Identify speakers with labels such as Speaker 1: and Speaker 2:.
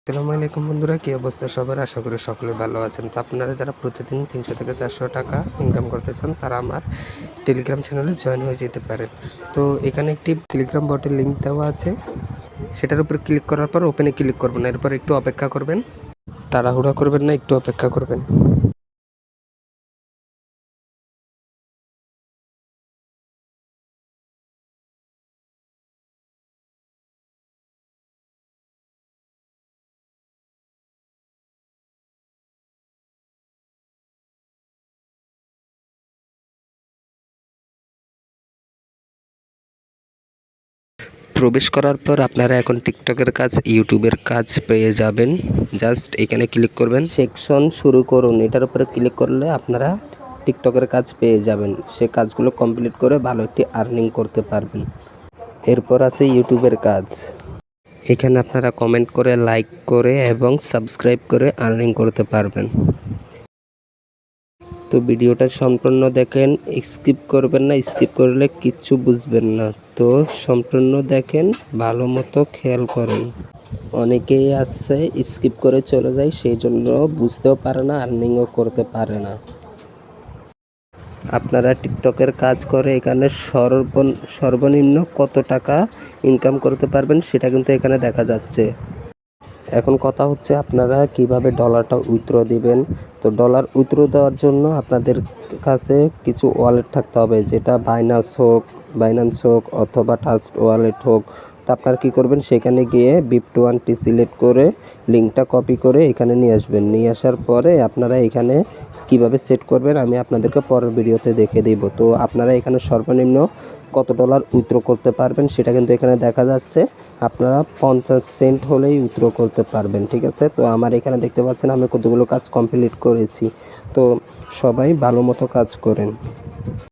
Speaker 1: আসসালামু আলাইকুম বন্ধুরা, কী অবস্থা সবার? আশা করি সকলে ভালো আছেন। তো আপনারা যারা প্রতিদিন 300 থেকে 400 টাকা ইনকাম করতে চান তারা আমার টেলিগ্রাম চ্যানেলে জয়েন হয়ে যেতে পারেন। তো এখানে একটি টেলিগ্রাম বটের লিঙ্ক দেওয়া আছে, সেটার উপর ক্লিক করার পর ওপেনে ক্লিক করবেন। এরপর একটু অপেক্ষা করবেন, তাড়াহুড়া করবেন না, একটু অপেক্ষা করবেন। প্রবেশ করার পর আপনারা এখন টিকটকের কাজ, ইউটিউবের কাজ পেয়ে যাবেন। জাস্ট এখানে ক্লিক করবেন, সেকশন শুরু করুন, এটার উপরে ক্লিক করলে আপনারা টিকটকের কাজ পেয়ে যাবেন। সে কাজগুলো কমপ্লিট করে ভালো একটি আর্নিং করতে পারবেন। এরপর আছে ইউটিউবের কাজ। এখানে আপনারা কমেন্ট করে, লাইক করে এবং সাবস্ক্রাইব করে আর্নিং করতে পারবেন। তো ভিডিওটা সম্পূর্ণ দেখেন, স্কিপ করবেন না, স্কিপ করলে কিচ্ছু বুঝবেন না। তো সম্পূর্ণ দেখেন, ভালো মতো খেয়াল করেন। অনেকেই আছে স্কিপ করে চলে যায়, সেই জন্য বুঝতেও পারে না, আর্নিংও করতে পারে না। আপনারা টিকটকের কাজ করে এখানে সর্বনিম্ন কত টাকা ইনকাম করতে পারবেন সেটা কিন্তু এখানে দেখা যাচ্ছে। এখন কথা হচ্ছে আপনারা কিভাবে ডলারটা উইথড্র দিবেন। তো ডলার উইথড্র দেওয়ার জন্য আপনাদের কাছে কিছু ওয়ালেট থাকতে হবে, যেটা বাইন্যান্স হোক অথবা ট্রাস্ট ওয়ালেট হোক। তো আপনারা কী করবেন, সেখানে গিয়ে BIP21 সিলেক্ট করে লিঙ্কটা কপি করে এখানে নিয়ে আসবেন। নিয়ে আসার পরে আপনারা এখানে কিভাবে সেট করবেন আমি আপনাদেরকে পরের ভিডিওতে দেখে দিব। তো আপনারা এখানে সর্বনিম্ন কত ডলার উইথড্র করতে পারবেন সেটা কিন্তু এখানে দেখা যাচ্ছে। আপনারা 50 সেন্ট হলেই উইথড্র করতে পারবেন, ঠিক আছে। তো আমার এখানে দেখতে পাচ্ছেন আমি কতগুলো কাজ কমপ্লিট করেছি। তো সবাই ভালো মতো কাজ করেন।